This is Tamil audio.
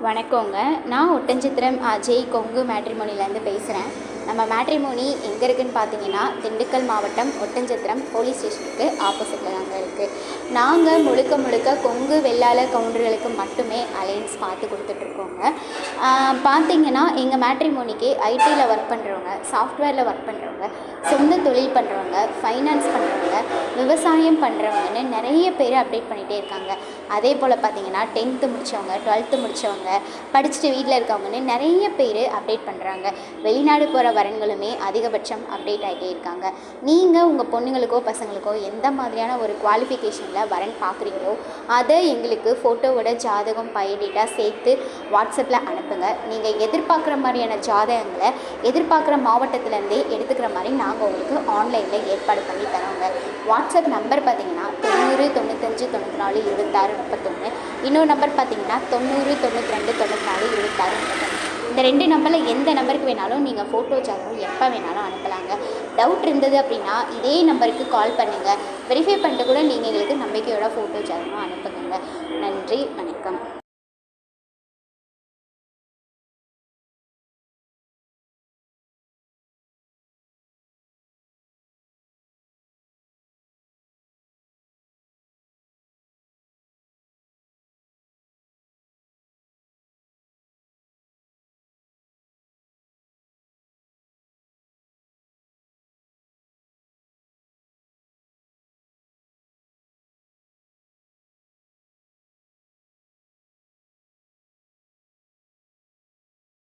வணக்கங்க. நான் ஒட்டன்சத்திரம் அஜய் கொங்கு மேட்ரிமோனிலேருந்து பேசுகிறேன். நம்ம மேட்ரிமோனி எங்கே இருக்குதுன்னு பார்த்தீங்கன்னா, திண்டுக்கல் மாவட்டம் ஒட்டன்சத்திரம் போலீஸ் ஸ்டேஷனுக்கு ஆப்போசிட்டில் தாங்க இருக்குது. நாங்கள் முழுக்க கொங்கு வெள்ளாள கவுண்டர்களுக்கு மட்டுமே அலைன்ஸ் பார்த்து கொடுத்துட்ருக்கோங்க. பார்த்தீங்கன்னா எங்கள் மேட்ரிமோனிக்கு ஐடியில் ஒர்க் பண்ணுறவங்க, சாஃப்ட்வேரில் ஒர்க் பண்ணுறவங்க, சொந்த தொழில் பண்ணுறவங்க, ஃபைனான்ஸ் பண்ணுறவங்க, விவசாயம் பண்ணுறவங்கன்னு நிறைய பேர் அப்டேட் பண்ணிகிட்டே இருக்காங்க. அதே போல் பார்த்தீங்கன்னா 10th முடித்தவங்க, 12th முடித்தவங்க, படிச்சுட்டு வீட்டில் இருக்கவங்கன்னு நிறைய பேர் அப்டேட் பண்ணுறாங்க. வெளிநாடு போகிற வரன்களுமே அதிகபட்சம் அப்டேட் ஆகிட்டே இருக்காங்க. நீங்கள் உங்கள் பொண்ணுங்களுக்கோ பசங்களுக்கோ எந்த மாதிரியான ஒரு குவாலிஃபிகேஷனில் வரன் பார்க்குறீங்களோ அதை எங்களுக்கு ஃபோட்டோவோட ஜாதகம் பயோடேட்டா சேர்த்து வாட்ஸ்அப்பில் அனுப்புங்க. நீங்கள் எதிர்பார்க்குற மாதிரியான ஜாதகங்களை எதிர்பார்க்குற மாவட்டத்திலேருந்தே எடுத்துக்கிற மாதிரி நாங்கள் உங்களுக்கு ஆன்லைனில் ஏற்பாடு பண்ணி தரோங்க. வாட்ஸ்அப் நம்பர் பார்த்தீங்கன்னா 90 95 94 26 31. இன்னொரு நம்பர் பார்த்தீங்கன்னா 90 92 94 26 31. இந்த 2 நம்பரில் எந்த நம்பருக்கு வேணாலும் நீங்கள் ஃபோட்டோ ஜாதகம் எப்போ வேணாலும் அனுப்பலாங்க. டவுட் இருந்தது அப்படின்னா இதே நம்பருக்கு கால் பண்ணுங்கள். வெரிஃபை பண்ணிட்டு கூட நீங்கள் எங்களுக்கு நம்பிக்கையோட ஃபோட்டோ ஜாதகம் அனுப்புங்க. நன்றி, வணக்கம்.